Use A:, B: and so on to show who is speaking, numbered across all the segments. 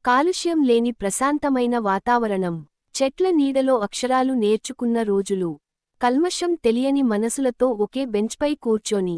A: కాలుష్యం లేని ప్రశాంతమైన వాతావరణం, చెట్ల నీడలో అక్షరాలు నేర్చుకున్న రోజులు, కల్మషం తెలియని మనసులతో ఒకే బెంచ్పై కూర్చొని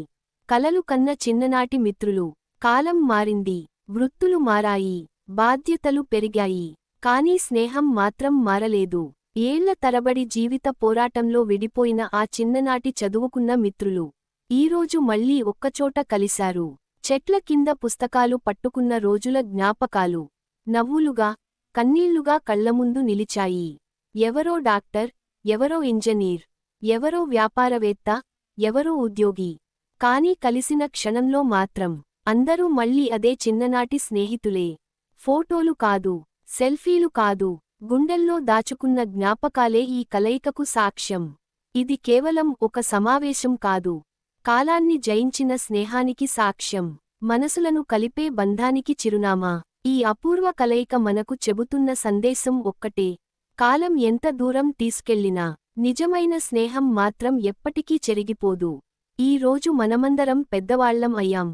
A: కలలు కన్న చిన్ననాటి మిత్రులు. కాలం మారింది, వృత్తులు మారాయి, బాధ్యతలు పెరిగాయి, కానీ స్నేహం మాత్రం మారలేదు. ఏళ్ల తరబడి జీవిత పోరాటంలో విడిపోయిన ఆ చిన్ననాటి చదువుకున్న మిత్రులు ఈరోజు మళ్లీ ఒక్కచోట కలిశారు. చెట్ల కింద పుస్తకాలు పట్టుకున్న రోజుల జ్ఞాపకాలు నవ్వులుగా, కన్నీళ్లుగా కళ్లముందు నిలిచాయి. ఎవరో డాక్టర్, ఎవరో ఇంజనీర్, ఎవరో వ్యాపారవేత్త, ఎవరో ఉద్యోగి. కానీ కలిసిన క్షణంలో మాత్రం అందరూ మళ్లీ అదే చిన్ననాటి స్నేహితులే. ఫోటోలు కాదు, సెల్ఫీలు కాదు, గుండెల్లో దాచుకున్న జ్ఞాపకాలే ఈ కలయికకు సాక్ష్యం. ఇది కేవలం ఒక సమావేశం కాదు, కాలాన్ని జయించిన స్నేహానికి సాక్ష్యం, మనసులను కలిపే బంధానికి చిరునామా. ఈ అపూర్వ కలయిక మనకు చెబుతున్న సందేశం ఒక్కటే: కాలం ఎంత దూరం తీసుకెళ్లినా నిజమైన స్నేహం మాత్రం ఎప్పటికీ చెరిగిపోదు. ఈ రోజు మనమందరం పెద్దవాళ్లం అయ్యాం,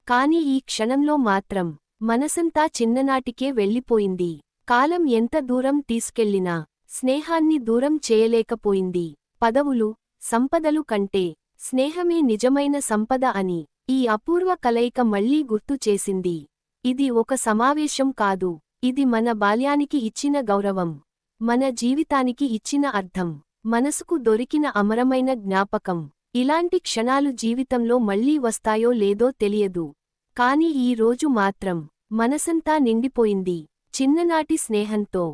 A: కాని ఈ క్షణంలో మాత్రం మనసంతా చిన్ననాటికే వెళ్ళిపోయింది. కాలం ఎంత దూరం తీసుకెళ్లినా స్నేహాన్ని దూరం చేయలేకపోయింది. పదవులు, సంపదలు కంటే స్నేహమే నిజమైన సంపద అని ఈ అపూర్వ కలయిక మళ్లీ గుర్తు చేసింది. ఇది ఒక సమావేశం కాదు, ఇది మన బాల్యానికి ఇచ్చిన గౌరవం, మన జీవితానికి ఇచ్చిన అర్థం, మనసుకు దొరికిన అమరమైన జ్ఞాపకం. ఇలాంటి క్షణాలు జీవితంలో మళ్లీ వస్తాయో లేదో తెలియదు, కానీ ఈ రోజు మాత్రం మనసంతా నిండిపోయింది చిన్ననాటి స్నేహంతో.